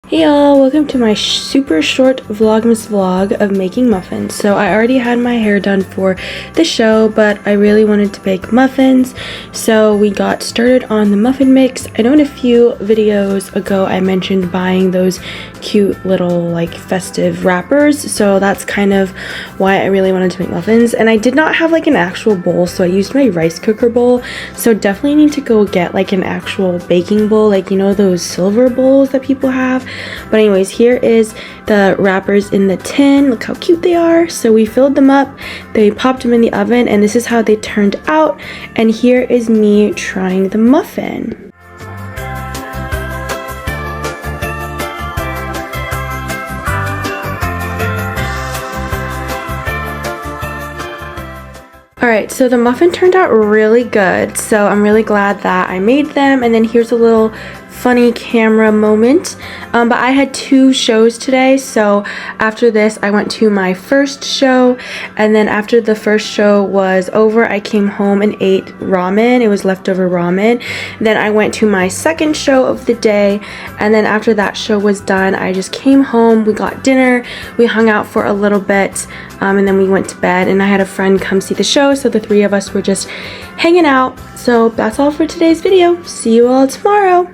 Hey y'all, welcome to my super short Vlogmas vlog of making muffins. So I already had my hair done for the show, but I really wanted to bake muffins. So we got started on the muffin mix. I know in a few videos ago I mentioned buying those cute little like festive wrappers. So that's kind of why I really wanted to make muffins. And I did not have like an actual bowl, so I used my rice cooker bowl. So definitely need to go get like an actual baking bowl, like you know those silver bowls that people have. But anyways, here is the wrappers in the tin. Look how cute they are. So we filled them up, they popped them in the oven, and this is how they turned out. And here is me trying the muffin. Alright, so the muffin turned out really good, so I'm really glad that I made them. And then here's a little funny camera moment, but I had two shows today. So after this I went to my first show, and then after the first show was over I came home and ate ramen. It was leftover ramen. Then I went to my second show of the day, and then after that show was done I just came home, we got dinner, we hung out for a little bit, and then we went to bed, and I had a friend come see the show, so the three of us were just hanging out. So that's all for today's video. See you all tomorrow.